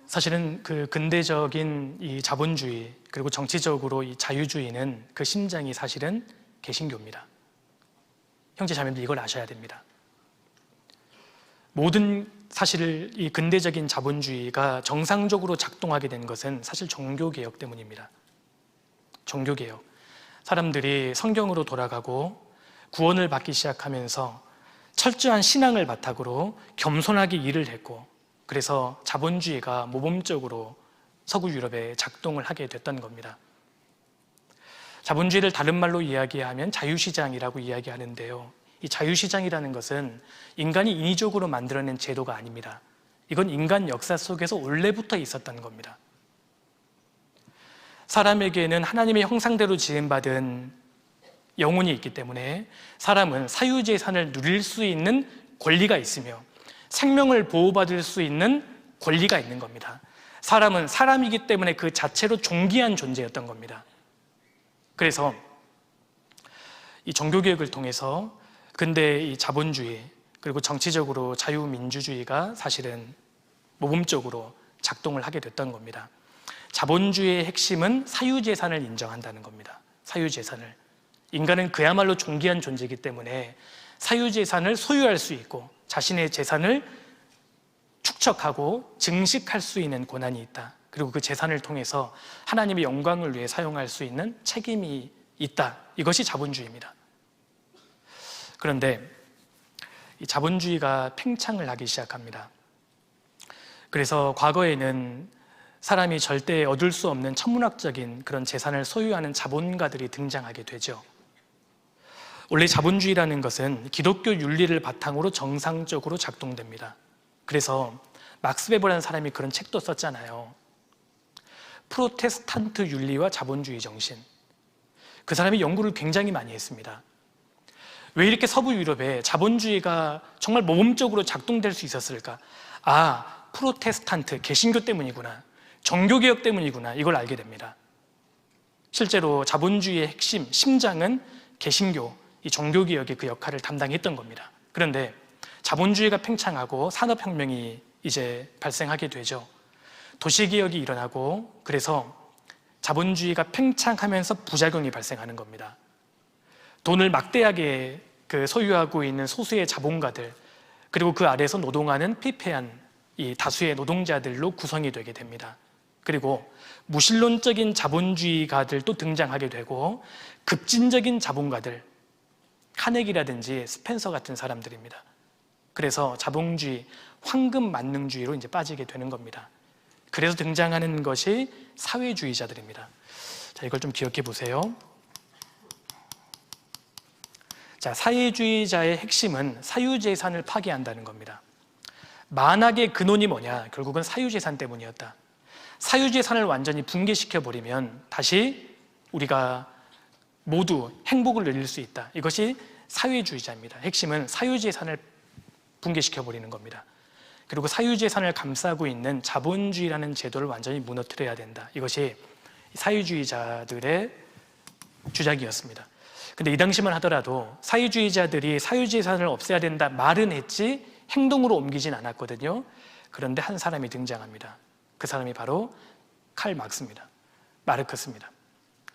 사실은 그 근대적인 이 자본주의 그리고 정치적으로 이 자유주의는 그 심장이 사실은 개신교입니다. 형제 자매들 이걸 아셔야 됩니다. 모든 사실 이 근대적인 자본주의가 정상적으로 작동하게 된 것은 사실 종교개혁 때문입니다. 종교개혁. 사람들이 성경으로 돌아가고 구원을 받기 시작하면서 철저한 신앙을 바탕으로 겸손하게 일을 했고, 그래서 자본주의가 모범적으로 서구 유럽에 작동을 하게 됐던 겁니다. 자본주의를 다른 말로 이야기하면 자유시장이라고 이야기하는데요, 이 자유시장이라는 것은 인간이 인위적으로 만들어낸 제도가 아닙니다. 이건 인간 역사 속에서 원래부터 있었던 겁니다. 사람에게는 하나님의 형상대로 지음받은 영혼이 있기 때문에 사람은 사유재산을 누릴 수 있는 권리가 있으며 생명을 보호받을 수 있는 권리가 있는 겁니다. 사람은 사람이기 때문에 그 자체로 존귀한 존재였던 겁니다. 그래서 이 종교개혁을 통해서 근대 이 자본주의 그리고 정치적으로 자유민주주의가 사실은 모범적으로 작동을 하게 됐던 겁니다. 자본주의의 핵심은 사유재산을 인정한다는 겁니다. 사유재산을. 인간은 그야말로 존귀한 존재이기 때문에 사유재산을 소유할 수 있고 자신의 재산을 축적하고 증식할 수 있는 권한이 있다. 그리고 그 재산을 통해서 하나님의 영광을 위해 사용할 수 있는 책임이 있다. 이것이 자본주의입니다. 그런데 이 자본주의가 팽창을 하기 시작합니다. 그래서 과거에는 사람이 절대 얻을 수 없는 천문학적인 그런 재산을 소유하는 자본가들이 등장하게 되죠. 원래 자본주의라는 것은 기독교 윤리를 바탕으로 정상적으로 작동됩니다. 그래서 막스 베버라는 사람이 그런 책도 썼잖아요. 프로테스탄트 윤리와 자본주의 정신. 그 사람이 연구를 굉장히 많이 했습니다. 왜 이렇게 서부 유럽에 자본주의가 정말 모범적으로 작동될 수 있었을까? 아, 프로테스탄트, 개신교 때문이구나. 종교개혁 때문이구나. 이걸 알게 됩니다. 실제로 자본주의의 핵심, 심장은 개신교, 이 종교개혁의 그 역할을 담당했던 겁니다. 그런데 자본주의가 팽창하고 산업혁명이 이제 발생하게 되죠. 도시개혁이 일어나고, 그래서 자본주의가 팽창하면서 부작용이 발생하는 겁니다. 돈을 막대하게 소유하고 있는 소수의 자본가들, 그리고 그 아래에서 노동하는 피폐한 이 다수의 노동자들로 구성이 되게 됩니다. 그리고 무신론적인 자본주의가들도 등장하게 되고 급진적인 자본가들, 카네기라든지 스펜서 같은 사람들입니다. 그래서 자본주의, 황금 만능주의로 이제 빠지게 되는 겁니다. 그래서 등장하는 것이 사회주의자들입니다. 자, 이걸 좀 기억해 보세요. 자, 사회주의자의 핵심은 사유재산을 파괴한다는 겁니다. 만악의 근원이 뭐냐? 결국은 사유재산 때문이었다. 사유재산을 완전히 붕괴시켜버리면 다시 우리가 모두 행복을 누릴 수 있다. 이것이 사회주의자입니다. 핵심은 사유재산을 붕괴시켜버리는 겁니다. 그리고 사유재산을 감싸고 있는 자본주의라는 제도를 완전히 무너뜨려야 된다. 이것이 사유주의자들의 주장이었습니다. 근데 이 당시만 하더라도 사유주의자들이 사유재산을 없애야 된다 말은 했지 행동으로 옮기진 않았거든요. 그런데 한 사람이 등장합니다. 그 사람이 바로 칼 막스입니다. 마르크스입니다.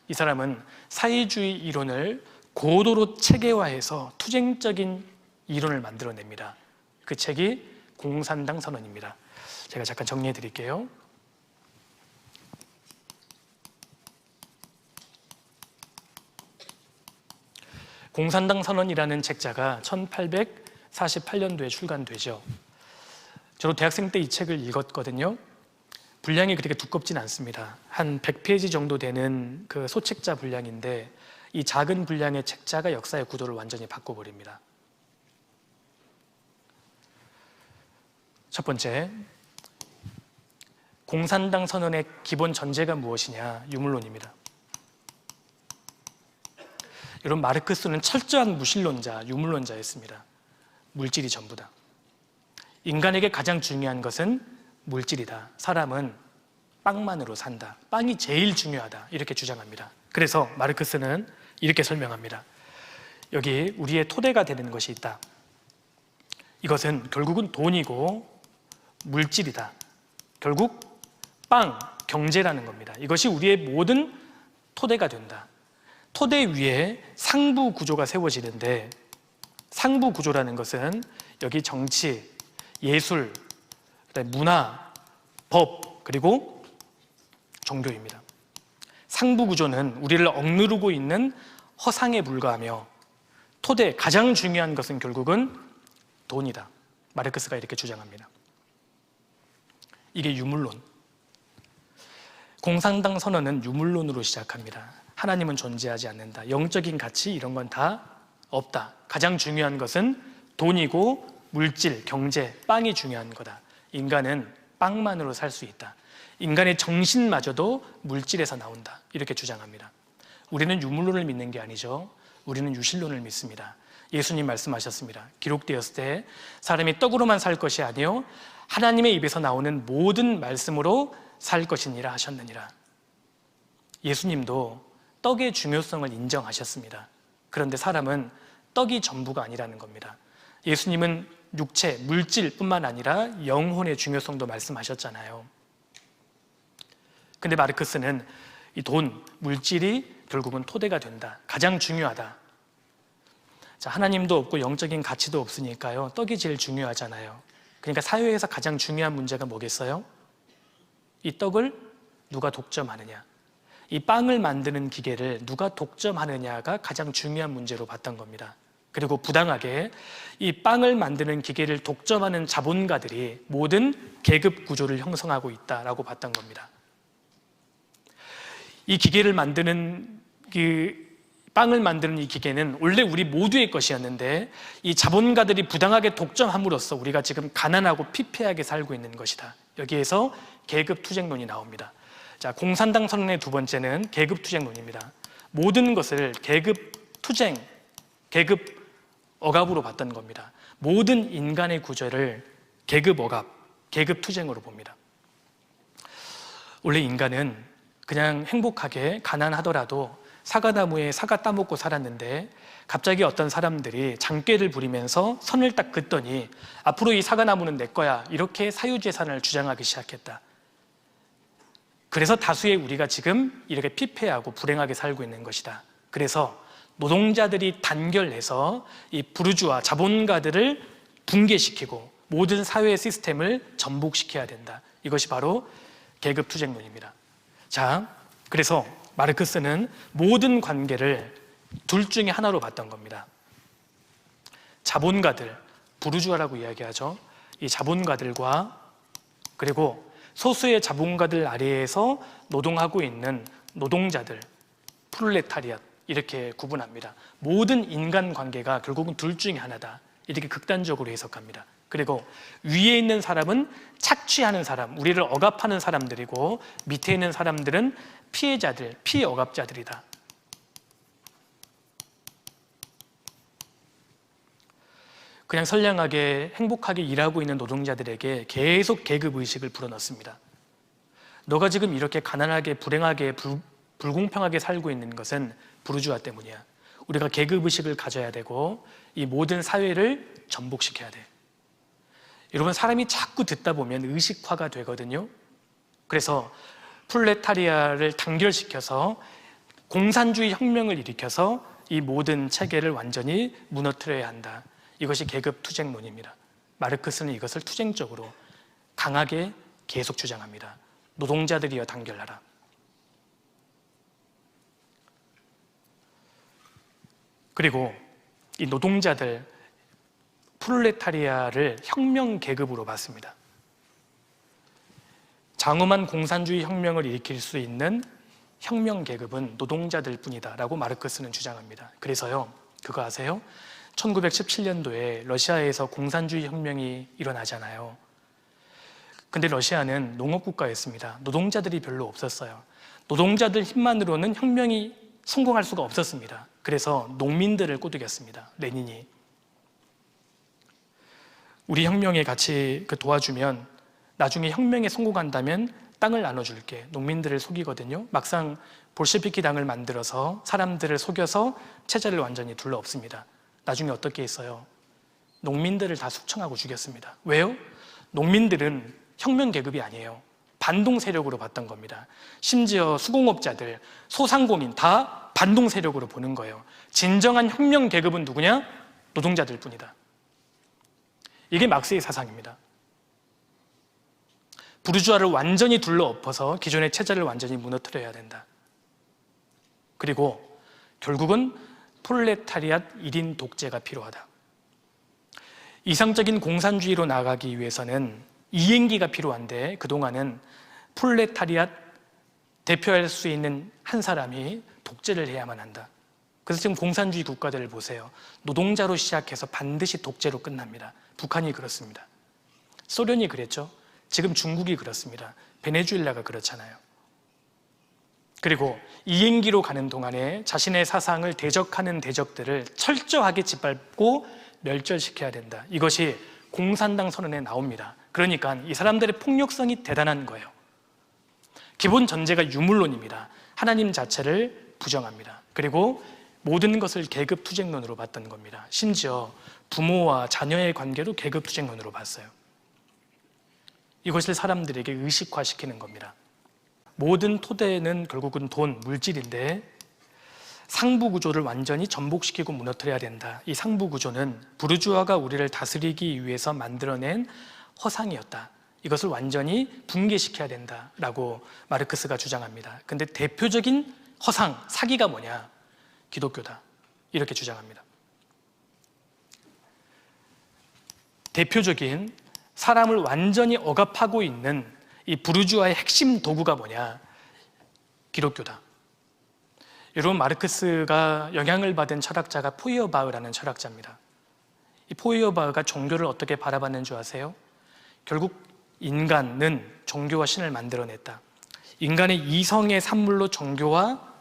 이 사람은 사회주의 이론을 고도로 체계화해서 투쟁적인 이론을 만들어냅니다. 그 책이 공산당 선언입니다. 제가 잠깐 정리해 드릴게요. 공산당 선언이라는 책자가 1848년도에 출간되죠. 저도 대학생 때 이 책을 읽었거든요. 분량이 그렇게 두껍진 않습니다. 한 100페이지 정도 되는 그 소책자 분량인데 이 작은 분량의 책자가 역사의 구도를 완전히 바꿔버립니다. 첫 번째, 공산당 선언의 기본 전제가 무엇이냐? 유물론입니다. 여러분, 마르크스는 철저한 무신론자, 유물론자였습니다. 물질이 전부다. 인간에게 가장 중요한 것은 물질이다. 사람은 빵만으로 산다. 빵이 제일 중요하다. 이렇게 주장합니다. 그래서 마르크스는 이렇게 설명합니다. 여기 우리의 토대가 되는 것이 있다. 이것은 결국은 돈이고 물질이다. 결국 빵, 경제라는 겁니다. 이것이 우리의 모든 토대가 된다. 토대 위에 상부 구조가 세워지는데, 상부 구조라는 것은 여기 정치, 예술, 문화, 법, 그리고 종교입니다. 상부 구조는 우리를 억누르고 있는 허상에 불과하며, 토대, 가장 중요한 것은 결국은 돈이다. 마르크스가 이렇게 주장합니다. 이게 유물론. 공산당 선언은 유물론으로 시작합니다. 하나님은 존재하지 않는다. 영적인 가치 이런 건 다 없다. 가장 중요한 것은 돈이고 물질, 경제, 빵이 중요한 거다. 인간은 빵만으로 살 수 있다. 인간의 정신마저도 물질에서 나온다. 이렇게 주장합니다. 우리는 유물론을 믿는 게 아니죠. 우리는 유실론을 믿습니다. 예수님 말씀하셨습니다. 기록되었을 때 사람이 떡으로만 살 것이 아니요 하나님의 입에서 나오는 모든 말씀으로 살 것이니라 하셨느니라. 예수님도 떡의 중요성을 인정하셨습니다. 그런데 사람은 떡이 전부가 아니라는 겁니다. 예수님은 육체, 물질뿐만 아니라 영혼의 중요성도 말씀하셨잖아요. 근데 마르크스는 이 돈, 물질이 결국은 토대가 된다. 가장 중요하다. 자, 하나님도 없고 영적인 가치도 없으니까요. 떡이 제일 중요하잖아요. 그러니까 사회에서 가장 중요한 문제가 뭐겠어요? 이 떡을 누가 독점하느냐, 이 빵을 만드는 기계를 누가 독점하느냐가 가장 중요한 문제로 봤던 겁니다. 그리고 부당하게 이 빵을 만드는 기계를 독점하는 자본가들이 모든 계급 구조를 형성하고 있다라고 봤던 겁니다. 이 기계를 만드는 빵을 만드는 이 기계는 원래 우리 모두의 것이었는데 이 자본가들이 부당하게 독점함으로써 우리가 지금 가난하고 피폐하게 살고 있는 것이다. 여기에서 계급투쟁론이 나옵니다. 자, 공산당 선언의 두 번째는 계급투쟁론입니다. 모든 것을 계급투쟁, 계급 억압으로 봤던 겁니다. 모든 인간의 구조를 계급 억압, 계급투쟁으로 봅니다. 원래 인간은 그냥 행복하게 가난하더라도 사과나무에 사과 따먹고 살았는데 갑자기 어떤 사람들이 장꾀를 부리면서 선을 딱 긋더니 앞으로 이 사과나무는 내 거야, 이렇게 사유재산을 주장하기 시작했다. 그래서 다수의 우리가 지금 이렇게 피폐하고 불행하게 살고 있는 것이다. 그래서 노동자들이 단결해서 이 부르주아 자본가들을 붕괴시키고 모든 사회 시스템을 전복시켜야 된다. 이것이 바로 계급투쟁론입니다. 자, 그래서 마르크스는 모든 관계를 둘 중에 하나로 봤던 겁니다. 자본가들, 부르주아라고 이야기하죠. 이 자본가들과 그리고 소수의 자본가들 아래에서 노동하고 있는 노동자들, 프롤레타리앗, 이렇게 구분합니다. 모든 인간관계가 결국은 둘 중에 하나다. 이렇게 극단적으로 해석합니다. 그리고 위에 있는 사람은 착취하는 사람, 우리를 억압하는 사람들이고 밑에 있는 사람들은 피해자들, 피억압자들이다. 그냥 선량하게 행복하게 일하고 있는 노동자들에게 계속 계급의식을 불어넣습니다. 너가 지금 이렇게 가난하게 불행하게 불공평하게 살고 있는 것은 부르주아 때문이야. 우리가 계급의식을 가져야 되고 이 모든 사회를 전복시켜야 돼. 여러분, 사람이 자꾸 듣다 보면 의식화가 되거든요. 그래서 프롤레타리아를 단결시켜서 공산주의 혁명을 일으켜서 이 모든 체계를 완전히 무너뜨려야 한다. 이것이 계급투쟁론입니다. 마르크스는 이것을 투쟁적으로 강하게 계속 주장합니다. 노동자들이여 단결하라. 그리고 이 노동자들, 프롤레타리아를 혁명 계급으로 봤습니다. 장엄한 공산주의 혁명을 일으킬 수 있는 혁명 계급은 노동자들 뿐이다 라고 마르크스는 주장합니다. 그래서요, 그거 아세요? 1917년도에 러시아에서 공산주의 혁명이 일어나잖아요. 근데 러시아는 농업국가였습니다. 노동자들이 별로 없었어요. 노동자들 힘만으로는 혁명이 성공할 수가 없었습니다. 그래서 농민들을 꼬드겼습니다. 레닌이. 우리 혁명에 같이 도와주면 나중에 혁명에 성공한다면 땅을 나눠줄게. 농민들을 속이거든요. 막상 볼셰비키 당을 만들어서 사람들을 속여서 체제를 완전히 둘러엎습니다. 나중에 어떻게 했어요? 농민들을 다 숙청하고 죽였습니다. 왜요? 농민들은 혁명 계급이 아니에요. 반동 세력으로 봤던 겁니다. 심지어 수공업자들, 소상공인 다 반동 세력으로 보는 거예요. 진정한 혁명 계급은 누구냐? 노동자들 뿐이다. 이게 막스의 사상입니다. 부르주아를 완전히 둘러엎어서 기존의 체제를 완전히 무너뜨려야 된다. 그리고 결국은 프롤레타리앗 1인 독재가 필요하다. 이상적인 공산주의로 나아가기 위해서는 이행기가 필요한데 그동안은 프롤레타리앗 대표할 수 있는 한 사람이 독재를 해야만 한다. 그래서 지금 공산주의 국가들을 보세요. 노동자로 시작해서 반드시 독재로 끝납니다. 북한이 그렇습니다. 소련이 그랬죠. 지금 중국이 그렇습니다. 베네수엘라가 그렇잖아요. 그리고 이행기로 가는 동안에 자신의 사상을 대적하는 대적들을 철저하게 짓밟고 멸절시켜야 된다. 이것이 공산당 선언에 나옵니다. 그러니까 이 사람들의 폭력성이 대단한 거예요. 기본 전제가 유물론입니다. 하나님 자체를 부정합니다. 그리고 모든 것을 계급투쟁론으로 봤던 겁니다. 심지어 부모와 자녀의 관계도 계급투쟁론으로 봤어요. 이것을 사람들에게 의식화시키는 겁니다. 모든 토대는 결국은 돈, 물질인데 상부 구조를 완전히 전복시키고 무너뜨려야 된다. 이 상부 구조는 부르주아가 우리를 다스리기 위해서 만들어낸 허상이었다. 이것을 완전히 붕괴시켜야 된다라고 마르크스가 주장합니다. 근데 대표적인 허상, 사기가 뭐냐? 기독교다. 이렇게 주장합니다. 대표적인 사람을 완전히 억압하고 있는 이 부르주아의 핵심 도구가 뭐냐? 기독교다. 여러분, 마르크스가 영향을 받은 철학자가 포이어바흐라는 철학자입니다. 이 포이어바흐가 종교를 어떻게 바라봤는 줄 아세요? 결국 인간은 종교와 신을 만들어냈다. 인간의 이성의 산물로 종교와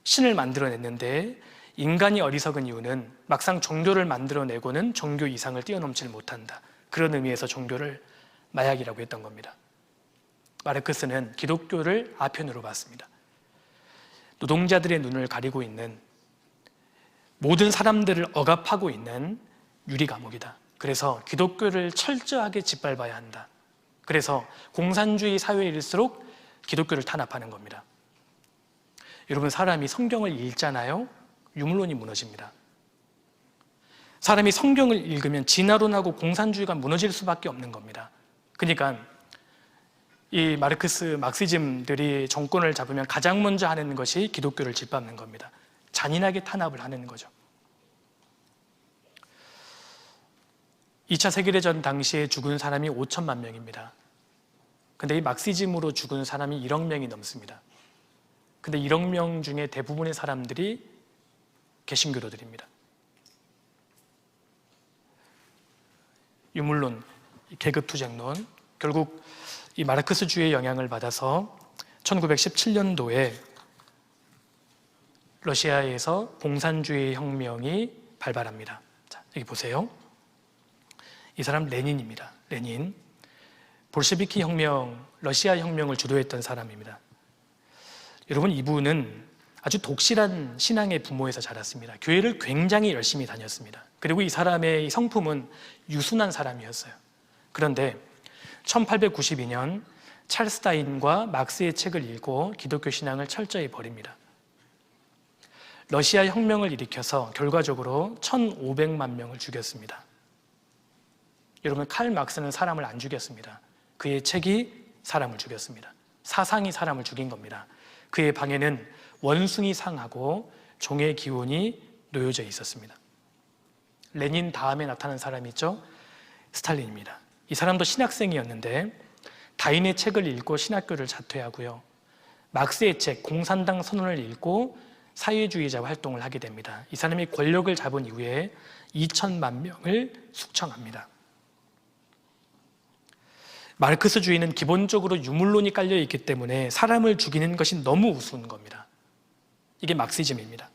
신을 만들어냈는데 인간이 어리석은 이유는 막상 종교를 만들어내고는 종교 이상을 뛰어넘지를 못한다. 그런 의미에서 종교를 마약이라고 했던 겁니다. 마르크스는 기독교를 아편으로 봤습니다. 노동자들의 눈을 가리고 있는, 모든 사람들을 억압하고 있는 유리감옥이다. 그래서 기독교를 철저하게 짓밟아야 한다. 그래서 공산주의 사회일수록 기독교를 탄압하는 겁니다. 여러분, 사람이 성경을 읽잖아요. 유물론이 무너집니다. 사람이 성경을 읽으면 진화론하고 공산주의가 무너질 수밖에 없는 겁니다. 그러니까 이 막시즘들이 정권을 잡으면 가장 먼저 하는 것이 기독교를 짓밟는 겁니다. 잔인하게 탄압을 하는 거죠. 2차 세계대전 당시에 죽은 사람이 5천만 명입니다. 근데 이 막시즘으로 죽은 사람이 1억 명이 넘습니다. 근데 1억 명 중에 대부분의 사람들이 개신교도들입니다. 유물론, 계급투쟁론, 결국 이 마르크스주의의 영향을 받아서 1917년도에 러시아에서 공산주의 혁명이 발발합니다. 자, 여기 보세요. 이 사람 레닌입니다. 레닌. 볼셰비키 혁명, 러시아 혁명을 주도했던 사람입니다. 여러분, 이분은 아주 독실한 신앙의 부모에서 자랐습니다. 교회를 굉장히 열심히 다녔습니다. 그리고 이 사람의 성품은 유순한 사람이었어요. 그런데 1892년 찰스 다윈과 막스의 책을 읽고 기독교 신앙을 철저히 버립니다. 러시아 혁명을 일으켜서 결과적으로 1,500만 명을 죽였습니다. 여러분, 칼 막스는 사람을 안 죽였습니다. 그의 책이 사람을 죽였습니다. 사상이 사람을 죽인 겁니다. 그의 방에는 원숭이 상하고 종의 기운이 놓여져 있었습니다. 레닌 다음에 나타난 사람이 있죠? 스탈린입니다. 이 사람도 신학생이었는데 다윈의 책을 읽고 신학교를 자퇴하고요. 막스의 책 공산당 선언을 읽고 사회주의자 활동을 하게 됩니다. 이 사람이 권력을 잡은 이후에 2천만 명을 숙청합니다. 마르크스주의는 기본적으로 유물론이 깔려 있기 때문에 사람을 죽이는 것이 너무 우스운 겁니다. 이게 막시즘입니다.